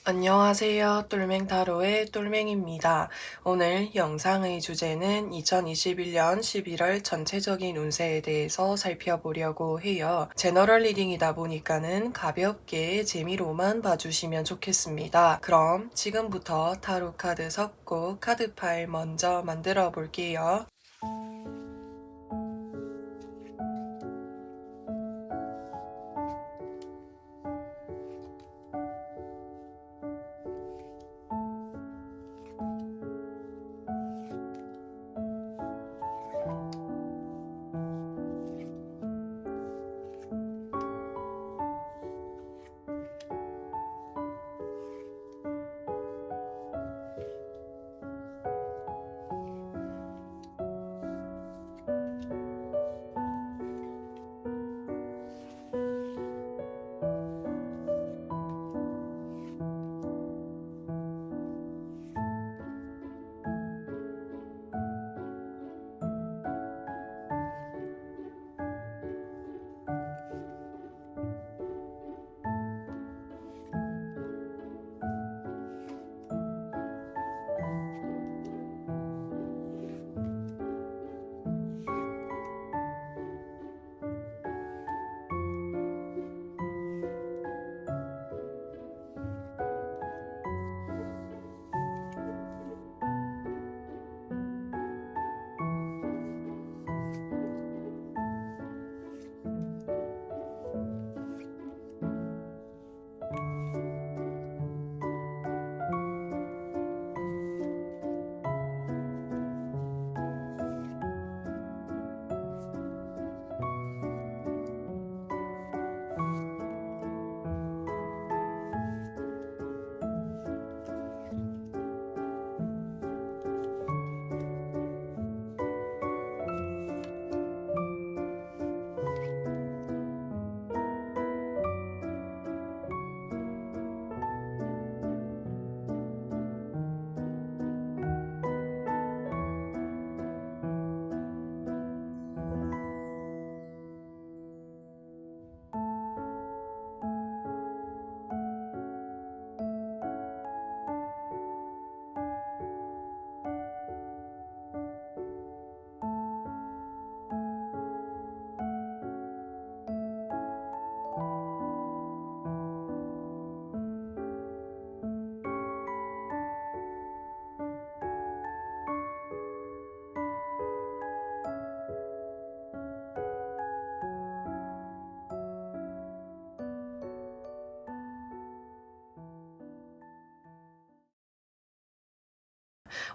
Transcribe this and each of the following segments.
안녕하세요. 똘맹타로의 똘맹입니다. 오늘 영상의 주제는 2021년 11월 전체적인 운세에 대해서 살펴보려고 해요. 제너럴 리딩이다 보니까는 가볍게 재미로만 봐주시면 좋겠습니다. 그럼 지금부터 타로 카드 섞고 카드 파일 먼저 만들어 볼게요.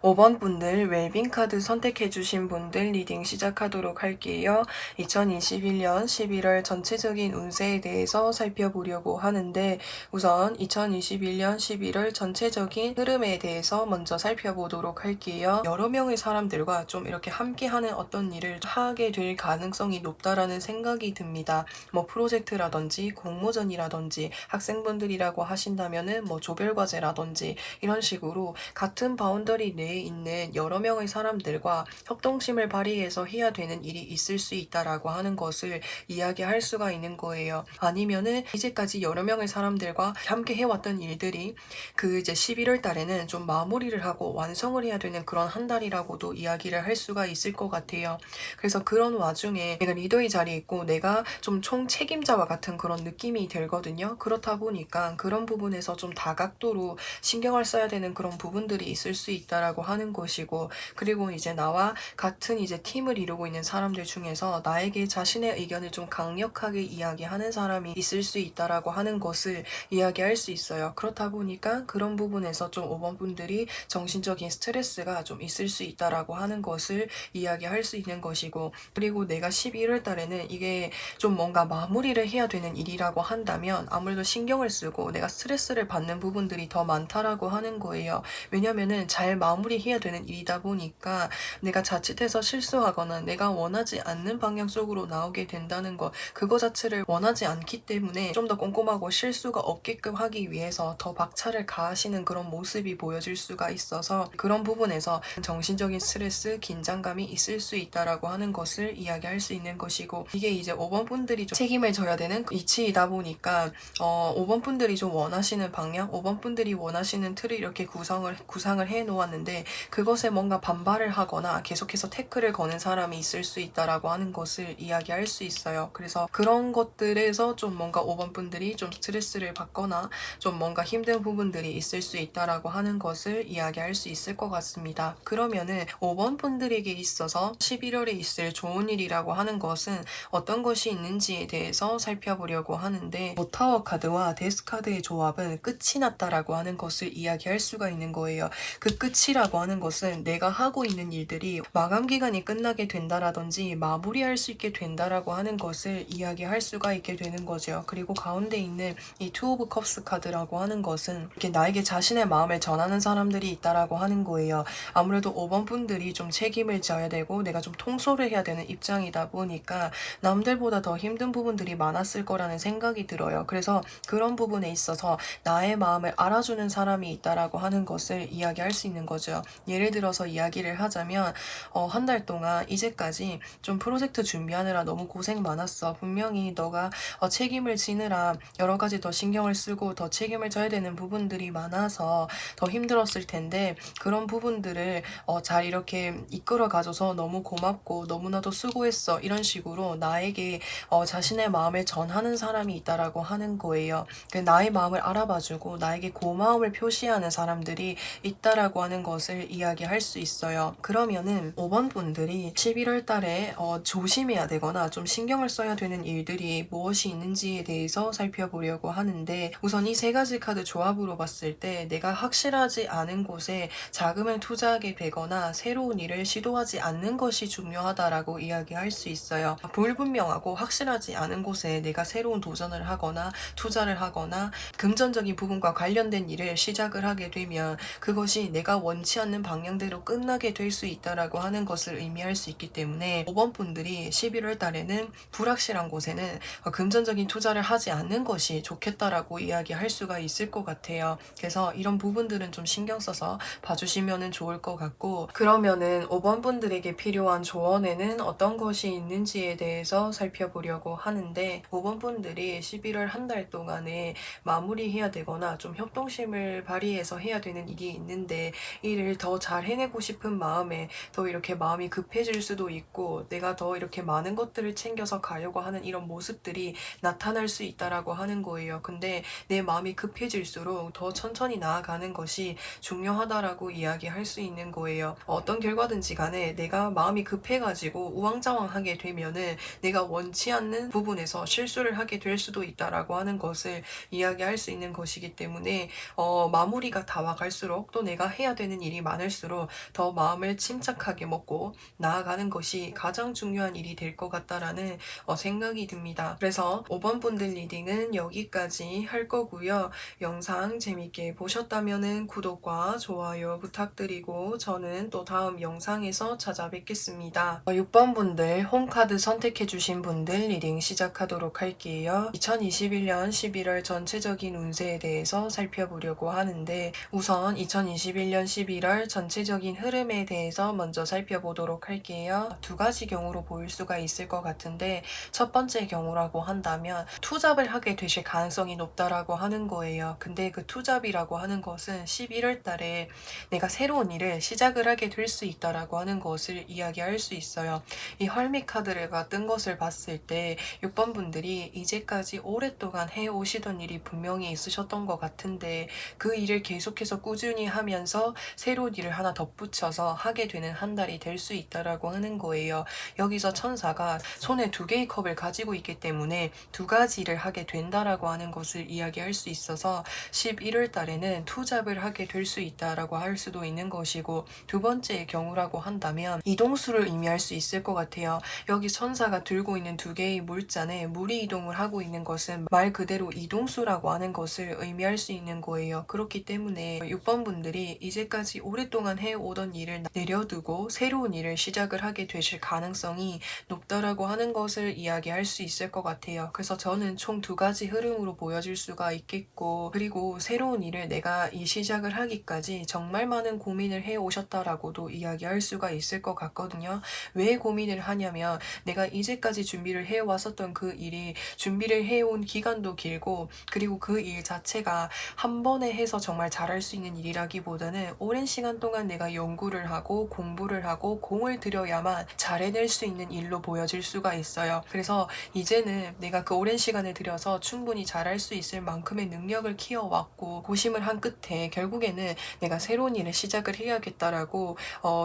오 번 분들 웰빙 카드 선택해주신 분들 리딩 시작하도록 할게요. 2021년 11월 전체적인 운세에 대해서 살펴보려고 하는데 우선 2021년 11월 전체적인 흐름에 대해서 먼저 살펴보도록 할게요. 여러 명의 사람들과 좀 이렇게 함께하는 어떤 일을 하게 될 가능성이 높다라는 생각이 듭니다. 뭐 프로젝트라든지 공모전이라든지 학생분들이라고 하신다면은 뭐 조별과제라든지 이런 식으로 같은 바운더리 내에 있는 여러 명의 사람들과 협동심을 발휘해서 해야 되는 일이 있을 수 있다라고 하는 것을 이야기할 수가 있는 거예요. 아니면은 이제까지 여러 명의 사람들과 함께 해왔던 일들이 그 이제 11월 달에는 좀 마무리를 하고 완성을 해야 되는 그런 한 달이라고도 이야기를 할 수가 있을 것 같아요. 그래서 그런 와중에 내가 리더의 자리에 있고 내가 좀 총책임자와 같은 그런 느낌이 들거든요. 그렇다 보니까 그런 부분에서 좀 다각도로 신경을 써야 되는 그런 부분들이 있을 수 있다라고 하는 것이고, 그리고 이제 나와 같은 이제 팀을 이루고 있는 사람들 중에서 나에게 자신의 의견을 좀 강력하게 이야기하는 사람이 있을 수 있다라고 하는 것을 이야기할 수 있어요. 그렇다 보니까 그런 부분에서 좀 5번 분들이 정신적인 스트레스가 좀 있을 수 있다라고 하는 것을 이야기할 수 있는 것이고, 그리고 내가 11월 달에는 이게 좀 뭔가 마무리를 해야 되는 일이라고 한다면 아무래도 신경을 쓰고 내가 스트레스를 받는 부분들이 더 많다라고 하는 거예요. 왜냐면은 잘 마무리해야 되는 일이다 보니까 내가 자칫해서 실수하거나 내가 원하지 않는 방향 속으로 나오게 된다는 것, 그거 자체를 원하지 않기 때문에 좀 더 꼼꼼하고 실수가 없게끔 하기 위해서 더 박차를 가하시는 그런 모습이 보여질 수가 있어서 그런 부분에서 정신적인 스트레스, 긴장감이 있을 수 있다라고 하는 것을 이야기할 수 있는 것이고, 이게 이제 5번 분들이 좀 책임을 져야 되는 이치이다 보니까 5번 분들이 좀 원하시는 방향, 5번 분들이 원하시는 틀을 이렇게 구상을 해 놓았는데 그것에 뭔가 반발을 하거나 계속해서 태클을 거는 사람이 있을 수 있다라고 하는 것을 이야기할 수 있어요. 그래서 그런 것들에서 좀 뭔가 5번 분들이 좀 스트레스를 받거나 좀 뭔가 힘든 부분들이 있을 수 있다라고 하는 것을 이야기할 수 있을 것 같습니다. 그러면은 5번 분들에게 있어서 11월에 있을 좋은 일이라고 하는 것은 어떤 것이 있는지에 대해서 살펴보려고 하는데, 타워 카드와 데스 카드의 조합은 끝이 났다라고 하는 것을 이야기할 수가 있는 거예요. 그 끝이라고 하는 것은 내가 하고 있는 일들이 마감 기간이 끝나게 된다라든지 마무리할 수 있게 된다라고 하는 것을 이야기할 수가 있게 되는 거죠. 그리고 가운데 있는 이 투 오브 컵스 카드라고 하는 것은 이렇게 나에게 자신의 마음을 전하는 사람들이 있다라고 하는 거예요. 아무래도 5번 분들이 좀 책임을 져야 되고 내가 좀 통솔을 해야 되는 입장이다 보니까 남들보다 더 힘든 부분들이 많았을 거라는 생각이 들어요. 그래서 그런 부분에 있어서 나의 마음을 알아주는 사람이 있다라고 하는 것을 이야기할 수 있는 거죠. 예를 들어서 이야기를 하자면 한 달 동안 이제까지 좀 프로젝트 준비하느라 너무 고생 많았어. 분명히 너가 책임을 지느라 여러 가지 더 신경을 쓰고 더 책임을 져야 되는 부분들이 많아서 더 힘들었을 텐데 그런 부분들을 잘 이렇게 이끌어 가줘서 너무 고맙고 너무나도 수고했어. 이런 식으로 나에게 자신의 마음을 전하는 사람이 있다라고 하는 거예요. 나의 마음을 알아봐주고 나에게 고마움을 표시하는 사람들이 있다라고 하는 것을 이야기할 수 있어요. 그러면은 5번 분들이 11월 달에 조심해야 되거나 좀 신경을 써야 되는 일들이 무엇이 있는지에 대해서 살펴보려고 하는데, 우선 이 세 가지 카드 조합으로 봤을 때 내가 확실하지 않은 곳에 자금을 투자하게 되거나 새로운 일을 시도하지 않는 것이 중요하다라고 이야기할 수 있어요. 불분명하고 확실하지 않은 곳에 내가 새로운 도전을 하거나 투자를 하거나 금전적인 부분과 관련된 일을 시작을 하게 되면 그것이 내가 원치 않는 방향대로 끝나게 될 수 있다라고 하는 것을 의미할 수 있기 때문에 5번 분들이 11월 달에는 불확실한 곳에는 금전적인 투자를 하지 않는 것이 좋겠다라고 이야기할 수가 있을 것 같아요. 그래서 이런 부분들은 좀 신경 써서 봐주시면 좋을 것 같고, 그러면은 5번 분들에게 필요한 조언에는 어떤 것이 있는지에 대해서 살펴보려고 하는데, 5번 분들이 11월 한 달 동안에 마무리해야 되거나 좀 협동심을 발휘해서 해야 되는 일이 있는데 일을 더 잘 해내고 싶은 마음에 더 이렇게 마음이 급해질 수도 있고 내가 더 이렇게 많은 것들을 챙겨서 가려고 하는 이런 모습들이 나타날 수 있다라고 하는 거예요. 근데 내 마음이 급해질수록 더 천천히 나아가는 것이 중요하다라고 이야기할 수 있는 거예요. 어떤 결과든지 간에 내가 마음이 급해가지고 우왕좌왕하게 되면은 내가 원치 않는 부분에서 실수를 하게 될 수도 있다라고 하는 것을 이야기할 수 있는 것이기 때문에 마무리가 다가갈수록 또 내가 해야 되는 일이 많을수록 더 마음을 침착하게 먹고 나아가는 것이 가장 중요한 일이 될 것 같다라는 생각이 듭니다. 그래서 5번 분들 리딩은 여기까지 할 거고요. 영상 재밌게 보셨다면 구독과 좋아요 부탁드리고 저는 또 다음 영상에서 찾아뵙겠습니다. 6번 분들 홈카드 선택해 주신 분들 리딩 시작하도록 할게요. 2021년 11월 전체적인 운세에 대해서 살펴보려고 하는데, 우선 2021년 11월 전체적인 흐름에 대해서 먼저 살펴보도록 할게요. 두 가지 경우로 보일 수가 있을 것 같은데, 첫 번째 경우라고 한다면 투잡을 하게 되실 가능성이 높다라고 하는 거예요. 근데 그 투잡이라고 하는 것은 11월 달에 내가 새로운 일을 시작을 하게 될 수 있다라고 하는 것을 이야기할 수 있어요. 이 헐밋 카드가 뜬 것을 봤을 때 6번 분들이 이제까지 오랫동안 해오시던 일이 분명히 있으셨던 것 같은데 그 일을 계속해서 꾸준히 하면서 새로운 일을 하나 덧붙여서 하게 되는 한 달이 될 수 있다라고 하는 거예요. 여기서 천사가 손에 두 개의 컵을 가지고 있기 때문에 두 가지 일을 하게 된다라고 하는 것을 이야기할 수 있어서 11월 달에는 투잡을 하게 될 수 있다라고 할 수도 있는 것이고, 두 번째의 경우라고 한다면 이동수를 의미할 수 있을 것 같아요. 여기 천사가 들고 있는 두 개의 물잔에 물이 이동을 하고 있는 것은 말 그대로 이동수라고 하는 것을 의미할 수 있는 거예요. 그렇기 때문에 6번 분들이 이제까지 이제까지 오랫동안 해오던 일을 내려두고 새로운 일을 시작을 하게 되실 가능성이 높다라고 하는 것을 이야기할 수 있을 것 같아요. 그래서 저는 총 두 가지 흐름으로 보여질 수가 있겠고, 그리고 새로운 일을 내가 이 시작을 하기까지 정말 많은 고민을 해오셨다라고도 이야기할 수가 있을 것 같거든요. 왜 고민을 하냐면 내가 이제까지 준비를 해왔었던 그 일이 준비를 해온 기간도 길고, 그리고 그 일 자체가 한 번에 해서 정말 잘할 수 있는 일이라기보다는 오랜 시간 동안 내가 연구를 하고 공부를 하고 공을 들여야만 잘 해낼 수 있는 일로 보여질 수가 있어요. 그래서 이제는 내가 그 오랜 시간을 들여서 충분히 잘할 수 있을 만큼의 능력을 키워왔고, 고심을 한 끝에 결국에는 내가 새로운 일을 시작을 해야겠다라고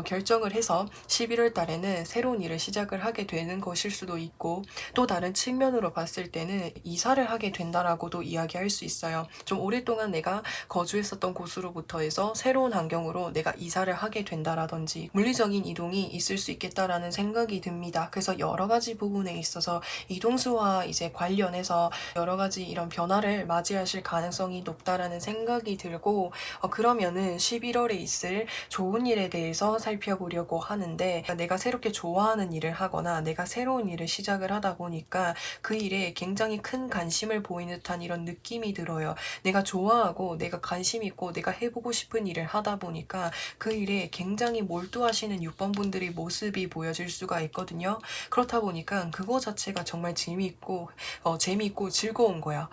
결정을 해서 11월 달에는 새로운 일을 시작을 하게 되는 것일 수도 있고, 또 다른 측면으로 봤을 때는 이사를 하게 된다라고도 이야기할 수 있어요. 좀 오랫동안 내가 거주했었던 곳으로부터 해서 새로운 환경으로 내가 이사를 하게 된다라든지 물리적인 이동이 있을 수 있겠다라는 생각이 듭니다. 그래서 여러 가지 부분에 있어서 이동수와 이제 관련해서 여러 가지 이런 변화를 맞이하실 가능성이 높다라는 생각이 들고, 그러면은 11월에 있을 좋은 일에 대해서 살펴보려고 하는데, 내가 새롭게 좋아하는 일을 하거나 내가 새로운 일을 시작을 하다 보니까 그 일에 굉장히 큰 관심을 보이는 듯한 이런 느낌이 들어요. 내가 좋아하고 내가 관심 있고 내가 해보고 싶은 일을 하다 보니까 그 일에 굉장히 몰두하시는 6번 분들의 모습이 보여질 수가 있거든요. 그렇다 보니까 그거 자체가 정말 재미있고 즐거운 거야.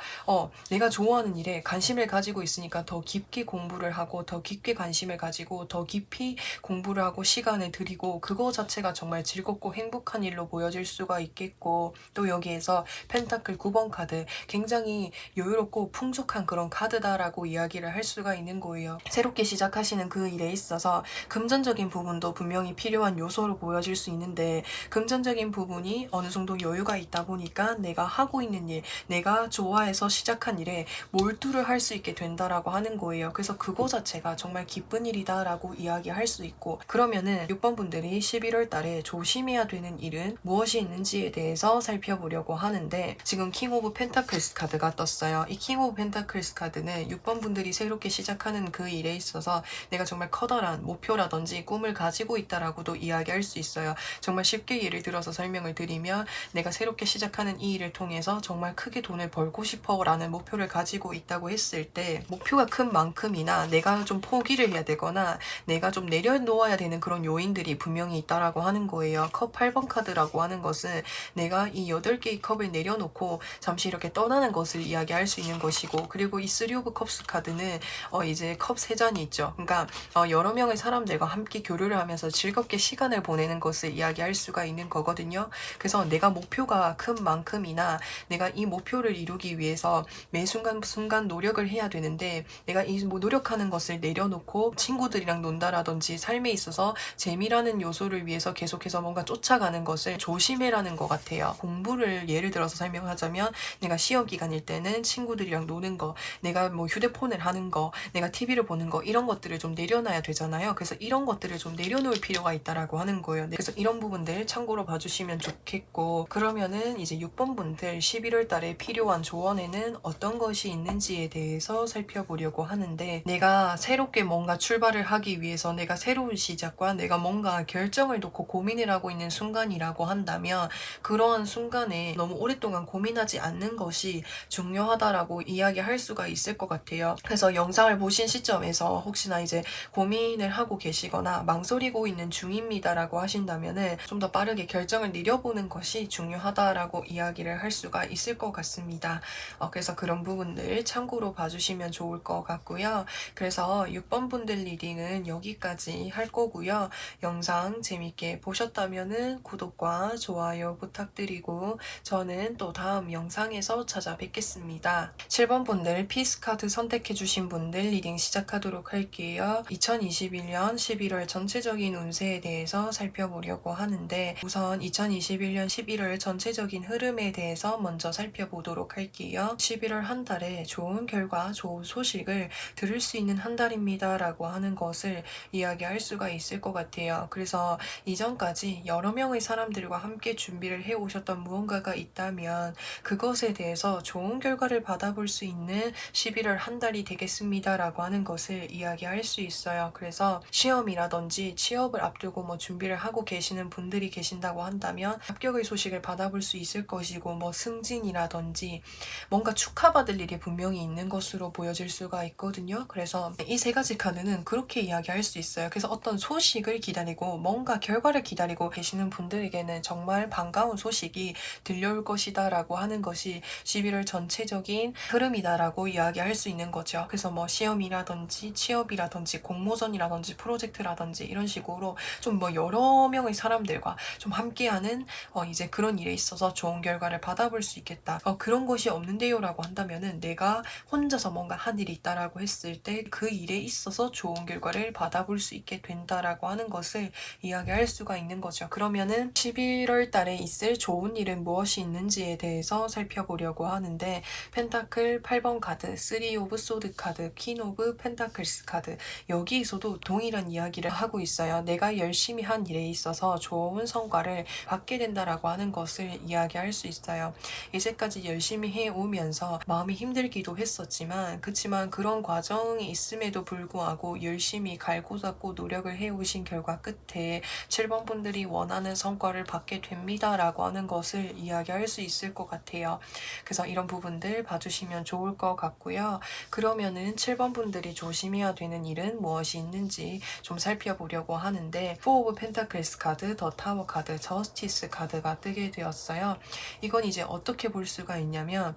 내가 좋아하는 일에 관심을 가지고 있으니까 더 깊게 공부를 하고 더 깊게 관심을 가지고 더 깊이 공부를 하고 시간을 들이고, 그거 자체가 정말 즐겁고 행복한 일로 보여질 수가 있겠고, 또 여기에서 펜타클 9번 카드, 굉장히 여유롭고 풍족한 그런 카드다라고 이야기를 할 수가 있는 거예요. 새롭게 시작하시는 그 일에 있어서 금전적인 부분도 분명히 필요한 요소로 보여질 수 있는데, 금전적인 부분이 어느 정도 여유가 있다 보니까 내가 하고 있는 일, 내가 좋아해서 시작한 일에 몰두를 할 수 있게 된다라고 하는 거예요. 그래서 그거 자체가 정말 기쁜 일이다라고 이야기할 수 있고, 그러면은 6번 분들이 11월 달에 조심해야 되는 일은 무엇이 있는지에 대해서 살펴보려고 하는데, 지금 킹 오브 펜타클스 카드가 떴어요. 이 킹 오브 펜타클스 카드는 6번 분들이 새롭게 시작하는 그 일에 있어서 내가 정말 커다란 목표라든지 꿈을 가지고 있다라고도 이야기할 수 있어요. 정말 쉽게 예를 들어서 설명을 드리면, 내가 새롭게 시작하는 이 일을 통해서 정말 크게 돈을 벌고 싶어 라는 목표를 가지고 있다고 했을 때, 목표가 큰 만큼이나 내가 좀 포기를 해야 되거나 내가 좀 내려놓아야 되는 그런 요인들이 분명히 있다라고 하는 거예요. 컵 8번 카드라고 하는 것은 내가 이 8개의 컵을 내려놓고 잠시 이렇게 떠나는 것을 이야기할 수 있는 것이고, 그리고 이 3 오브 컵스 카드는 이제 컵 3잔이 있죠. 그러니까 여러 명의 사람들과 함께 교류를 하면서 즐겁게 시간을 보내는 것을 이야기할 수가 있는 거거든요. 그래서 내가 목표가 큰 만큼이나 내가 이 목표를 이루기 위해서 매 순간 노력을 해야 되는데, 내가 이 노력하는 것을 내려놓고 친구들이랑 논다라든지 삶에 있어서 재미라는 요소를 위해서 계속해서 뭔가 쫓아가는 것을 조심해라는 것 같아요. 공부를 예를 들어서 설명하자면, 내가 시험 기간일 때는 친구들이랑 노는 거, 내가 뭐 휴대폰을 하는 거, 내가 TV를 보는 거, 이런 것들을 좀 내려놔야 되잖아요. 그래서 이런 것들을 좀 내려놓을 필요가 있다라고 하는 거예요. 그래서 이런 부분들 참고로 봐주시면 좋겠고, 그러면은 이제 6번 분들 11월 달에 필요한 조언에는 어떤 것이 있는지에 대해서 살펴보려고 하는데, 내가 새롭게 뭔가 출발을 하기 위해서 내가 새로운 시작과 내가 뭔가 결정을 놓고 고민을 하고 있는 순간이라고 한다면, 그러한 순간에 너무 오랫동안 고민하지 않는 것이 중요하다라고 이야기할 수가 있을 것 같아요. 그래서 영상을 보신 시점에서 혹시나 이제 고민을 하고 계시거나 망설이고 있는 중입니다라고 하신다면은 좀 더 빠르게 결정을 내려보는 것이 중요하다라고 이야기를 할 수가 있을 것 같습니다. 그래서 그런 부분들 참고로 봐주시면 좋을 것 같고요. 그래서 6번 분들 리딩은 여기까지 할 거고요. 영상 재밌게 보셨다면은 구독과 좋아요 부탁드리고, 저는 또 다음 영상에서 찾아뵙겠습니다. 7번 분들 피스 카드 선택해주신 분들 리딩 시작하도록 할게요. 2021년 11월 전체적인 운세에 대해서 살펴보려고 하는데, 우선 2021년 11월 전체적인 흐름에 대해서 먼저 살펴보도록 할게요. 11월 한 달에 좋은 결과, 좋은 소식을 들을 수 있는 한 달입니다 라고 하는 것을 이야기할 수가 있을 것 같아요. 그래서 이전까지 여러 명의 사람들과 함께 준비를 해오셨던 무언가가 있다면 그것에 대해서 좋은 결과를 받아볼 수 있는 11월 한 달이 되겠습니다 라고 하는 것을 이야기할 수 수 있어요. 그래서 시험이라든지 취업을 앞두고 뭐 준비를 하고 계시는 분들이 계신다고 한다면 합격의 소식을 받아볼 수 있을 것이고, 뭐 승진이라든지 뭔가 축하받을 일이 분명히 있는 것으로 보여질 수가 있거든요. 그래서 이 세 가지 카드는 그렇게 이야기할 수 있어요. 그래서 어떤 소식을 기다리고 뭔가 결과를 기다리고 계시는 분들에게는 정말 반가운 소식이 들려올 것이다 라고 하는 것이 11월 전체적인 흐름이다라고 이야기할 수 있는 거죠. 그래서 뭐 시험이라든지 취업이라든지 공모전이라든지 프로젝트라든지 이런 식으로 좀 뭐 여러 명의 사람들과 좀 함께하는 이제 그런 일에 있어서 좋은 결과를 받아볼 수 있겠다. 그런 것이 없는데요 라고 한다면은 내가 혼자서 뭔가 한 일이 있다라고 했을 때 그 일에 있어서 좋은 결과를 받아볼 수 있게 된다라고 하는 것을 이야기할 수가 있는 거죠. 그러면은 11월 달에 있을 좋은 일은 무엇이 있는지에 대해서 살펴보려고 하는데, 펜타클 8번 카드, 3 오브 소드 카드, 퀸 오브 펜타클스 카드, 여기에서도 동일한 이야기를 하고 있어요. 내가 열심히 한 일에 있어서 좋은 성과를 받게 된다라고 하는 것을 이야기할 수 있어요. 이제까지 열심히 해오면서 마음이 힘들기도 했었지만, 그치만 그런 과정이 있음에도 불구하고 열심히 갈고 닦고 노력을 해오신 결과 끝에 7번 분들이 원하는 성과를 받게 됩니다라고 하는 것을 이야기할 수 있을 것 같아요. 그래서 이런 부분들 봐주시면 좋을 것 같고요. 그러면은 7번 분들이 조심해야 되는 일은 무엇이 있는지 좀 살펴보려고 하는데, 4 오브 펜타클스 카드, 더 타워 카드, 저스티스 카드가 뜨게 되었어요. 이건 이제 어떻게 볼 수가 있냐면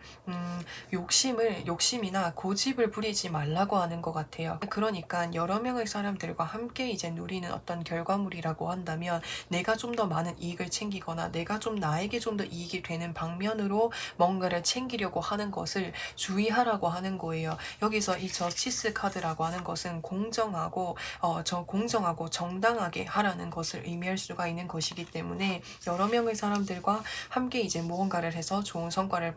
욕심이나 고집을 부리지 말라고 하는 것 같아요. 그러니까 여러 명의 사람들과 함께 이제 누리는 어떤 결과물이라고 한다면 내가 좀 더 많은 이익을 챙기거나 내가 좀 나에게 좀 더 이익이 되는 방면으로 뭔가를 챙기려고 하는 것을 주의하라고 하는 거예요. 여기서 이 저스티스 카드라고 하는 것은 공정하고 공정하고 정당하게 하라는 것을 의미할 수가 있는 것이기 때문에 여러 명의 사람들과 함께 이제 무언가를 해서 좋은 성과를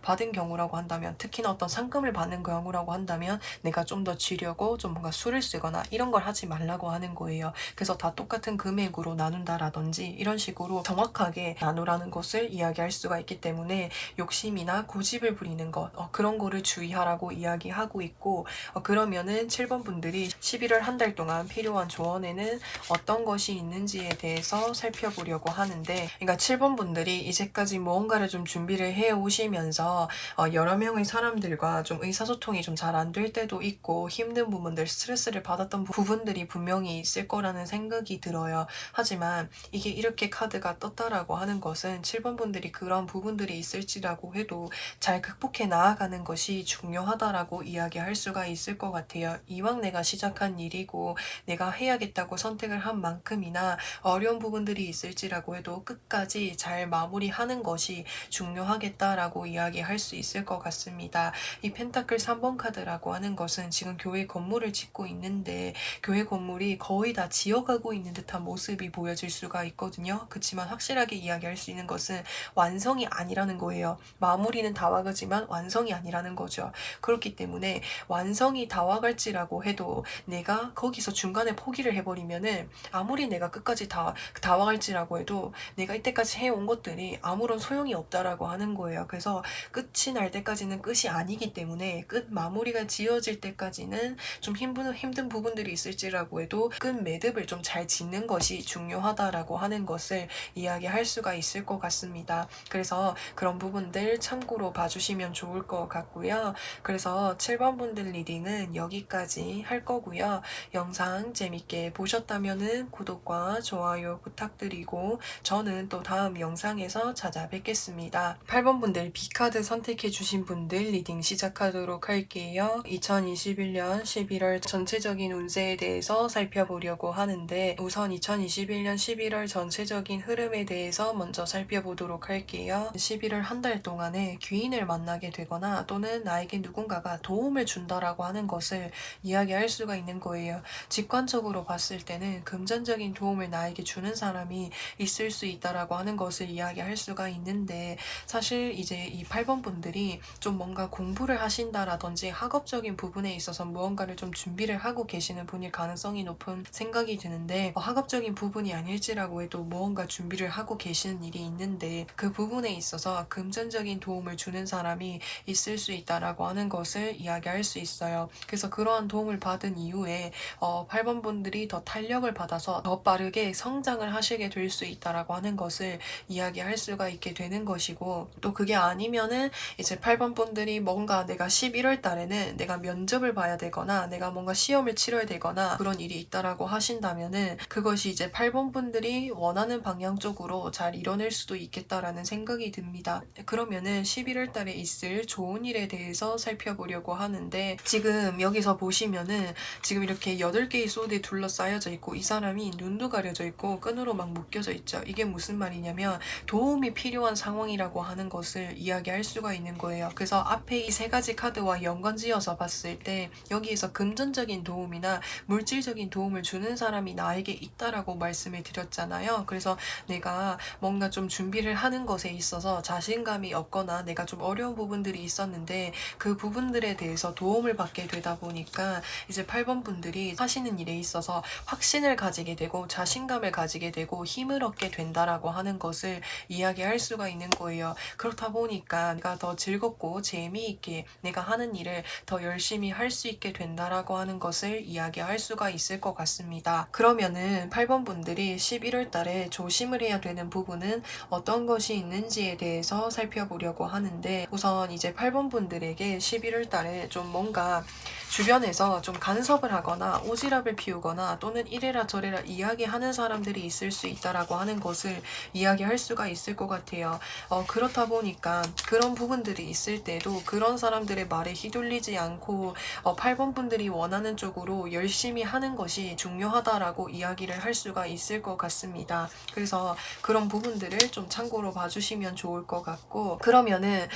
받은 경우라고 한다면, 특히나 어떤 상금을 받는 경우라고 한다면 내가 좀 더 쥐려고 좀 뭔가 수를 쓰거나 이런 걸 하지 말라고 하는 거예요. 그래서 다 똑같은 금액으로 나눈다라든지 이런 식으로 정확하게 나누라는 것을 이야기할 수가 있기 때문에 욕심이나 고집을 부리는 것, 그런 거를 주의하라고 이야기하고 있고, 그러면은 7번 분들이 11월 한 달 동안 필요한 조언에는 어떤 것이 있는지에 대해서 살펴보려고 하는데, 그러니까 7번 분들이 이제까지 무언가를 좀 준비를 해 오시면서 여러 명의 사람들과 좀 의사소통이 좀 잘 안 될 때도 있고 힘든 부분들, 스트레스를 받았던 부분들이 분명히 있을 거라는 생각이 들어요. 하지만 이게 이렇게 카드가 떴다라고 하는 것은 7번 분들이 그런 부분들이 있을지라고 해도 잘 극복해 나아가는 것이 중요하다라고 이야기할 수가 있을 것 같아요. 이왕 내가 시작한 일이고 내가 해야겠다고 선택을 한 만큼이나 어려운 부분들이 있을지라고 해도 끝까지 잘 마무리하는 것이 중요하겠다라고 이야기할 수 있을 것 같습니다. 이 펜타클 3번 카드라고 하는 것은 지금 교회 건물을 짓고 있는데 교회 건물이 거의 다 지어가고 있는 듯한 모습이 보여질 수가 있거든요. 그렇지만 확실하게 이야기할 수 있는 것은 완성이 아니라는 거예요. 마무리는 다 와가지만 완성이 아니라는 거죠. 그렇기 때문에 완성이 다 와갈지라고 해도 내가 거기서 중간에 포기를 해버리면은 아무리 내가 끝까지 다 와갈지라고 해도 내가 이때까지 해온 것들이 아무런 소용이 없다라고 하는 거예요. 그래서 끝이 날 때까지는 끝이 아니기 때문에 끝 마무리가 지어질 때까지는 좀 힘든 부분들이 있을지라고 해도 끝 매듭을 좀 잘 짓는 것이 중요하다라고 하는 것을 이야기할 수가 있을 것 같습니다. 그래서 그런 부분들 참고로 봐주시면 좋을 것 같고요. 그래서 7번 분들 리딩은 여기까지 할 거고요. 영상 재밌게 보셨다면 구독과 좋아요 부탁드리고 저는 또 다음 영상에서 찾아뵙겠습니다. 8번 분들 B카드 선택해 주신 분들 리딩 시작하도록 할게요. 2021년 11월 전체적인 운세에 대해서 살펴보려고 하는데, 우선 2021년 11월 전체적인 흐름에 대해서 먼저 살펴보도록 할게요. 11월 한 달 동안에 귀인을 만나게 되거나 또는 나에게 누군가가 도움을 준다라고 하는 것을 이야기할 수가 있는 거예요. 직관적으로 봤을 때는 금전적인 도움을 나에게 주는 사람이 있을 수 있다라고 하는 것을 이야기할 수가 있는데, 사실 이제 이 8번 분들이 좀 뭔가 공부를 하신다라든지 학업적인 부분에 있어서 무언가를 좀 준비를 하고 계시는 분일 가능성이 높은 생각이 드는데, 학업적인 부분이 아닐지라고 해도 무언가 준비를 하고 계시는 일이 있는데 그 부분에 있어서 금전적인 도움을 주는 사람이 있을 수 있다라고 하는 것을 이야기할 수 있어요. 그래서 그러한 도움을 받은 받은 이후에 8번 분들이 더 탄력을 받아서 더 빠르게 성장을 하시게 될 수 있다라고 하는 것을 이야기할 수가 있게 되는 것이고, 또 그게 아니면은 이제 8번 분들이 뭔가 내가 11월 달에는 내가 면접을 봐야 되거나 내가 뭔가 시험을 치러야 되거나 그런 일이 있다라고 하신다면은 그것이 이제 8번 분들이 원하는 방향 쪽으로 잘 이뤄낼 수도 있겠다라는 생각이 듭니다. 그러면은 11월 달에 있을 좋은 일에 대해서 살펴보려고 하는데, 지금 여기서 보시면은 지금 이렇게 8개의 소드에 둘러싸여져 있고 이 사람이 눈도 가려져 있고 끈으로 막 묶여져 있죠. 이게 무슨 말이냐면 도움이 필요한 상황이라고 하는 것을 이야기할 수가 있는 거예요. 그래서 앞에 이 3가지 카드와 연관지어서 봤을 때 여기에서 금전적인 도움이나 물질적인 도움을 주는 사람이 나에게 있다라고 말씀을 드렸잖아요. 그래서 내가 뭔가 좀 준비를 하는 것에 있어서 자신감이 없거나 내가 좀 어려운 부분들이 있었는데 그 부분들에 대해서 도움을 받게 되다 보니까 이제 8번 분들이 하시는 일에 있어서 확신을 가지게 되고 자신감을 가지게 되고 힘을 얻게 된다라고 하는 것을 이야기할 수가 있는 거예요. 그렇다 보니까 내가 더 즐겁고 재미있게 내가 하는 일을 더 열심히 할 수 있게 된다라고 하는 것을 이야기할 수가 있을 것 같습니다. 그러면은 8번 분들이 11월 달에 조심을 해야 되는 부분은 어떤 것이 있는지에 대해서 살펴보려고 하는데, 우선 이제 8번 분들에게 11월 달에 좀 뭔가 주변에서 좀 간섭을 하거나 오지랖을 피우거나 또는 이래라 저래라 이야기하는 사람들이 있을 수 있다라고 하는 것을 이야기할 수가 있을 것 같아요. 그렇다 보니까 그런 부분들이 있을 때도 그런 사람들의 말에 휘둘리지 않고 8번 분들이 원하는 쪽으로 열심히 하는 것이 중요하다라고 이야기를 할 수가 있을 것 같습니다. 그래서 그런 부분들을 좀 참고로 봐주시면 좋을 것 같고, 그러면은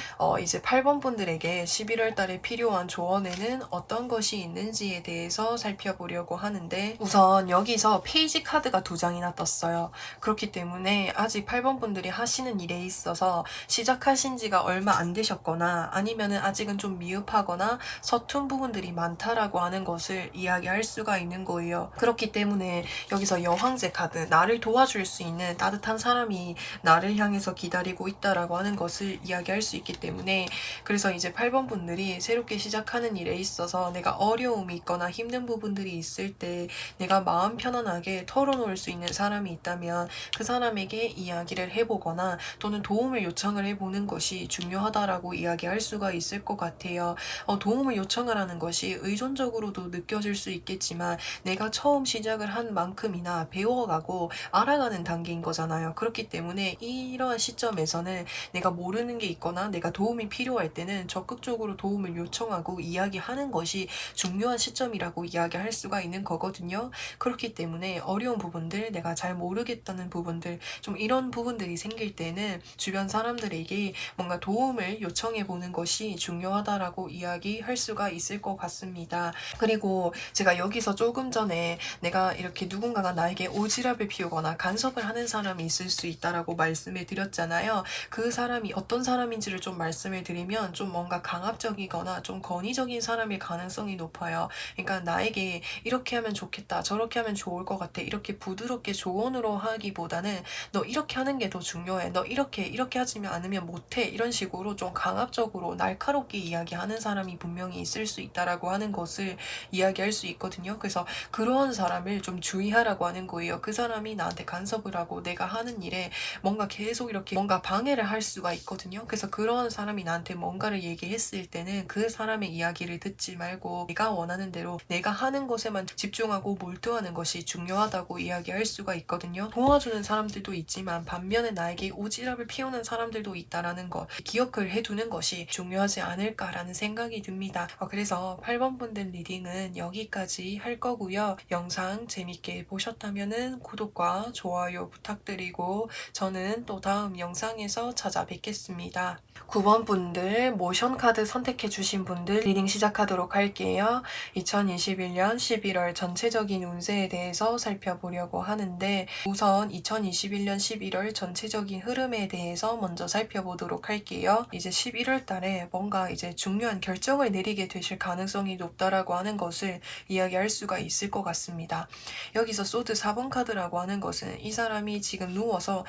이제 8번 분들에게 11월 달에 필요한 조언에는 어떤 것이 있는지에 대해서 살펴보려고 하는데, 우선 여기서 페이지 카드가 2장이나 떴어요. 그렇기 때문에 아직 8번 분들이 하시는 일에 있어서 시작하신 지가 얼마 안 되셨거나 아니면은 아직은 좀 미흡하거나 서툰 부분들이 많다라고 하는 것을 이야기할 수가 있는 거예요. 그렇기 때문에 여기서 여황제 카드, 나를 도와줄 수 있는 따뜻한 사람이 나를 향해서 기다리고 있다라고 하는 것을 이야기할 수 있기 때문에, 그래서 이제 8번 분들이 새롭게 시작하는 일에 있어서 내가 어려움이 있거나 힘든 부분들이 있을 때 내가 마음 편안하게 털어놓을 수 있는 사람이 있다면 그 사람에게 이야기를 해보거나 또는 도움을 요청을 해보는 것이 중요하다라고 이야기할 수가 있을 것 같아요. 도움을 요청을 하는 것이 의존적으로도 느껴질 수 있겠지만 내가 처음 시작을 한 만큼이나 배워가고 알아가는 단계인 거잖아요. 그렇기 때문에 이러한 시점에서는 내가 모르는 게 있거나 내가 도움이 필요할 때는 적극적으로 도움을 요청하고 이야기하는 것이 중요한 시점이라고 이야기할 수가 있는 거거든요. 그렇기 때문에 어려운 부분들, 내가 잘 모르겠다는 부분들, 좀 이런 부분들이 생길 때는 주변 사람들에게 뭔가 도움을 요청해 보는 것이 중요하다라고 이야기할 수가 있을 것 같습니다. 그리고 제가 여기서 조금 전에 내가 이렇게 누군가가 나에게 오지랖을 피우거나 간섭을 하는 사람이 있을 수 있다라고 말씀을 드렸잖아요. 그 사람이 어떤 사람인지를 좀 말씀을 드리면 좀 뭔가 강압적이거나 좀 권위적인 사람일 가능성이 높아요. 그러니까 나에게 이렇게 하면 좋겠다, 저렇게 하면 좋을 것 같아, 이렇게 부드럽게 조언으로 하기보다는 너 이렇게 하는 게 더 중요해, 너 이렇게 하지 않으면 못해, 이런 식으로 좀 강압적으로 날카롭게 이야기하는 사람이 분명히 있을 수 있다라고 하는 것을 이야기할 수 있거든요. 그래서 그러한 사람을 좀 주의하라고 하는 거예요. 그 사람이 나한테 간섭을 하고 내가 하는 일에 뭔가 계속 이렇게 뭔가 방해를 할 수가 있거든요. 그래서 그러한 사람이 나한테 뭔가를 얘기했을 때는 그 사람의 이야기를 듣지 말고 내가 원하는 대로 내가 하는 것에만 집중하고 몰두하는 것이 중요하다고 이야기할 수가 있거든요. 도와주는 사람들도 있지만 반면에 나에게 오지랖을 피우는 사람들도 있다라는 것 기억을 해두는 것이 중요하지 않을까라는 생각이 듭니다. 그래서 8번 분들 리딩은 여기까지 할 거고요. 영상 재밌게 보셨다면 구독과 좋아요 부탁드리고 저는 또 다음 영상에서 찾아뵙겠습니다. 9번 분들 모션 카드 선택해 주신 분들 리딩 시작하도록 할게요. 2021년 11월 전체적인 운세에 대해서 살펴보려고 하는데, 우선 2021년 11월 전체적인 흐름에 대해서 먼저 살펴보도록 할게요. 이제 11월 달에 뭔가 이제 중요한 결정을 내리게 되실 가능성이 높다라고 하는 것을 이야기할 수가 있을 것 같습니다. 여기서 소드 4번 카드라고 하는 것은 이 사람이 지금 누워서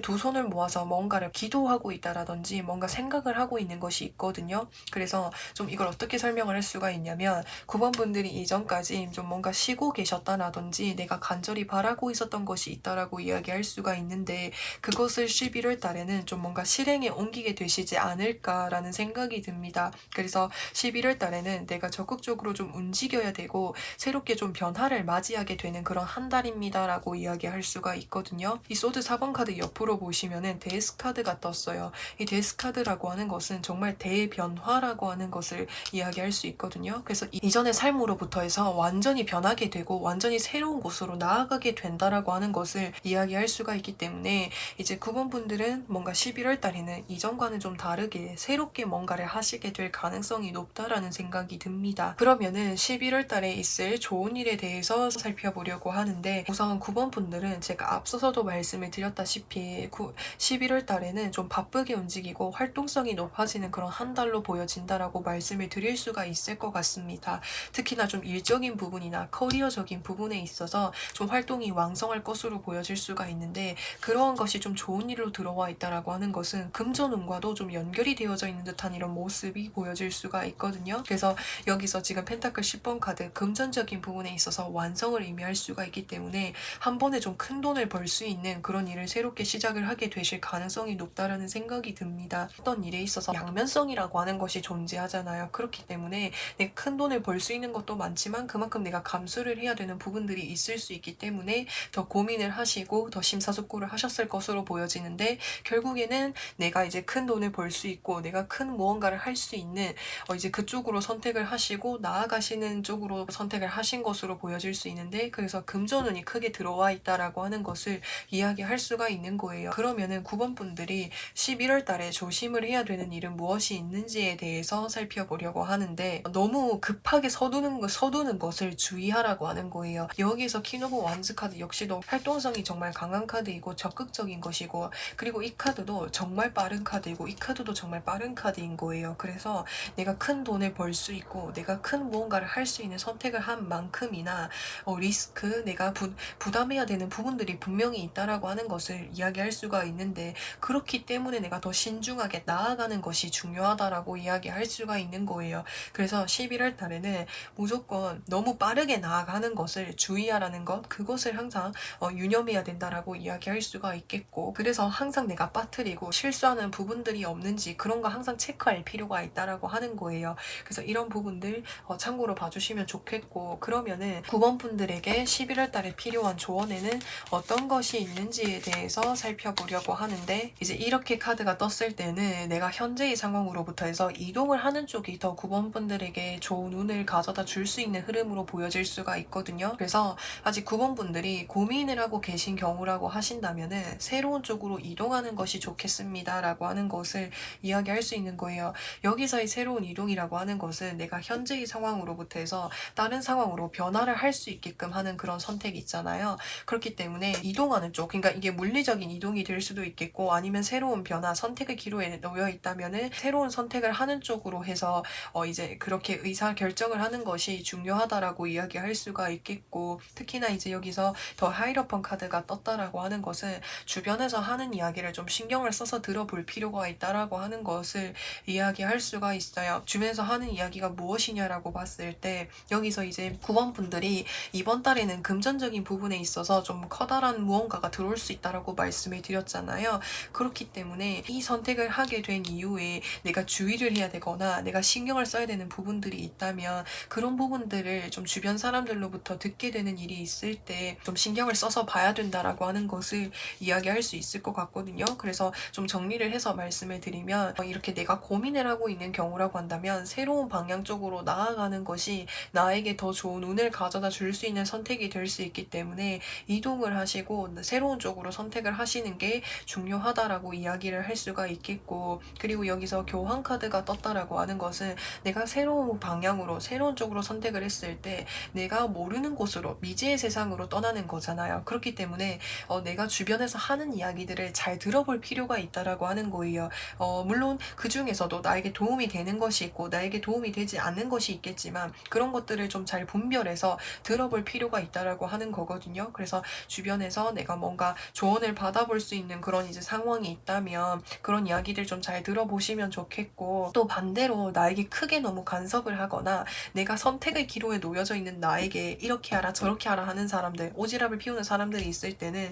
두 손을 모아서 뭔가를 기도하고 있다라든지 뭔가 생각을 하고 있는 것이 있거든요. 그래서 좀 이걸 어떻게 설명을 할 수가 있냐면 9번 분들이 이전까지 좀 뭔가 쉬고 계셨다라든지 내가 간절히 바라고 있었던 것이 있다라고 이야기할 수가 있는데 그것을 11월 달에는 좀 뭔가 실행에 옮기게 되시지 않을까라는 생각이 듭니다. 그래서 11월 달에는 내가 적극적으로 좀 움직여야 되고 새롭게 좀 변화를 맞이하게 되는 그런 한 달입니다라고 이야기할 수가 있거든요. 이 소드 4번 카드 옆으로 보시면은 데스 카드가 떴어요. 이 데스 카드라고 하는 것은 정말 대변화라고 하는 것을 이야기할 수 있거든요. 그래서 이전의 삶으로부터 해서 완전히 변하게 되고 완전히 새로운 곳으로 나아가게 된다라고 하는 것을 이야기할 수가 있기 때문에 이제 9번 분들은 뭔가 11월 달에는 이전과는 좀 다르게 새롭게 뭔가를 하시게 될 가능성이 높다라는 생각이 듭니다. 그러면은 11월 달에 있을 좋은 일에 대해서 살펴보려고 하는데 우선 9번 분들은 제가 앞서서도 말씀을 드렸다시피 11월 달에는 좀 바쁘게 움직이고 활동성이 높아지는 그런 한 달로 보여진다라고 말씀을 드릴 수가 있을 것 같습니다. 특히나 좀 일적인 부분이나 커리어적인 부분에 있어서 좀 활동이 왕성할 것으로 보여질 수가 있는데 그러한 것이 좀 좋은 일로 들어와 있다라고 하는 것은 금전운과도 좀 연결이 되어져 있는 듯한 이런 모습이 보여질 수가 있거든요. 그래서 여기서 지금 펜타클 10번 카드 금전적인 부분에 있어서 완성을 의미할 수가 있기 때문에 한 번에 좀 큰 돈을 벌 수 있는 그런 일을 새롭게 시작을 하게 되실 가능성이 높다라는 생각이 듭니다. 어떤 일에 있어서 양면성이라고 하는 것이 존재하잖아요. 그렇기 때문에 내가 큰 돈을 벌 수 있는 것도 많지만 그만큼 내가 감수를 해야 되는 부분들이 있을 수 있기 때문에 더 고민을 하시고 더 심사숙고를 하셨을 것으로 보여지는데 결국에는 내가 이제 큰 돈을 벌 수 있고 내가 큰 무언가를 할 수 있는 이제 그쪽으로 선택을 하시고 나아가시는 쪽으로 선택을 하신 것으로 보여질 수 있는데 그래서 금전운이 크게 들어와 있다라고 하는 것을 이야기할 수가 있는 거예요. 그러면은 9번 분들이 11월 달에 조심을 해야 되는 일은 무엇이 있는지에 대해서 살펴보려고 하는데 너무 급하게 서두는 것을 주의하라고 하는 거예요. 여기서 킹 오브 완즈 카드 역시도 활동성이 정말 강한 카드이고 적극적인 것이고 그리고 이 카드도 정말 빠른 카드이고 이 카드도 정말 빠른 카드인 거예요. 그래서 내가 큰 돈을 벌 수 있고 내가 큰 무언가를 할 수 있는 선택을 한 만큼이나 리스크 내가 부담해야 되는 부분들이 분명히 있다라고 하는 것을 이야기할 수가 있는데 그렇기 때문에 내가 더 신중하게 나아가는 것이 중요하다라고 이야기할 수가 있는 거예요. 그래서 11월 달에는 무조건 너무 빠르게 나아가는 것을 주의하라는 것 그것을 항상 유념해야 된다라고 이야기할 수가 있겠고 그래서 항상 내가 빠뜨리고 실수하는 부분들이 없는지 그런 거 항상 체크할 필요가 있다라고 하는 거예요. 그래서 이런 부분들 참고로 봐주시면 좋겠고 그러면은 9번 분들에게 11월 달에 필요한 조언에는 어떤 것이 있는지에 대해서 살펴보려고 하는데 이제 이렇게 카드가 떴을 때는 내가 현재의 상황으로부터 해서 이동을 하는 쪽이 더 9번 분들에게 좋은 운을 가져다 줄 수 있는 흐름으로 보여질 수가 있거든요. 그래서 아직 9번 분들이 고민을 하고 계신 경우라고 하신다면은 새로운 쪽으로 이동하는 것이 좋겠습니다 라고 하는 것을 이야기할 수 있는 거예요. 여기서의 새로운 이동이라고 하는 것은 내가 현재의 상황으로부터 해서 다른 상황으로 변화를 할 수 있게끔 하는 그런 선택이 있잖아요. 그렇기 때문에 이동하는 쪽 그러니까 이게 물리적인 이동이 될 수도 있겠고 아니면 새로운 변화 선택의 기로에 놓여 있다면은 새로운 선택을 하는 쪽으로 해서 이제 그렇게 의사 결정을 하는 것이 중요하다라고 이야기할 수가 있겠고 특히나 이제 여기서 더 하이러펀 카드가 떴다라고 하는 것은 주변에서 하는 이야기를 좀 신경을 써서 들어볼 필요가 있다라고 하는 것을 이야기할 수가 있어요. 주변에서 하는 이야기가 무엇이냐라고 봤을 때 여기서 이제 9번 분들이 이번 달에는 금전적인 부분에 있어서 좀 커다란 무언가가 들어올 수 있다라고 말씀을 드렸잖아요. 그렇기 때문에 이 선택을 하게 된 이후에 내가 주의를 해야 되거나 내가 신경을 써야 되는 부분들이 있다면 그런 부분들을 좀 주변 사람들로부터 듣게 되는 일이 있을 때 좀 신경을 써서 봐야 된다라고 하는 것을 이야기할 수 있을 것 같거든요. 그래서 좀 정리를 해서 말씀을 드리면 이렇게 내가 고민을 하고 있는 경우라고 한다면 새로운 방향 쪽으로 나아가는 것이 나에게 더 좋은 운을 가져다 줄 수 있는 선택이 될 수 있기 때문에 이동을 하시고 새로운 쪽으로 선택을 하시는 게 중요하다라고 이야기를 할 수가 있겠고 그리고 여기서 교환 카드가 떴다라고 하는 것은 내가 새로운 방향으로 새로운 쪽으로 선택을 했을 때 내가 모르는 곳으로 미지의 세상으로 떠나는 거잖아요. 그렇기 때문에 내가 주변에서 하는 이야기들을 잘 들어볼 필요가 있다라고 하는 거예요. 물론 그 중에서도 나에게 도움이 되는 것이 있고 나에게 도움이 되지 않는 것이 있겠지만 그런 것들을 좀 잘 분별해서 들어볼 필요가 있다라고 하는 거거든요. 그래서 주변에서 내가 뭔가 조언을 받아볼 수 있는 그런 이제 상황이 있다면 그런 이야기들 좀 잘 들어보시면 좋겠고 또 반대로 나에게 크게 너무 간섭을 하거나 내가 선택의 기로에 놓여져 있는 나에게 이렇게 하라 저렇게 하라 하는 사람들, 오지랖을 피우는 사람들이 있을 때는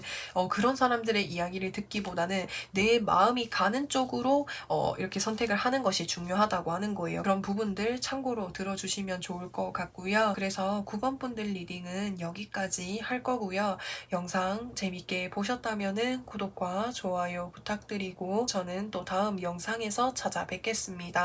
그런 사람들의 이야기를 듣기보다는 내 마음이 가는 쪽으로 이렇게 선택을 하는 것이 중요하다고 하는 거예요. 그런 부분들 참고로 들어주시면 좋을 것 같고요. 그래서 9번 분들 리딩은 여기까지 할 거고요. 영상 재밌게 보셨다면 구독과 좋아요 부탁드리고 저는 또 다음 영상에서 찾아뵙겠습니다.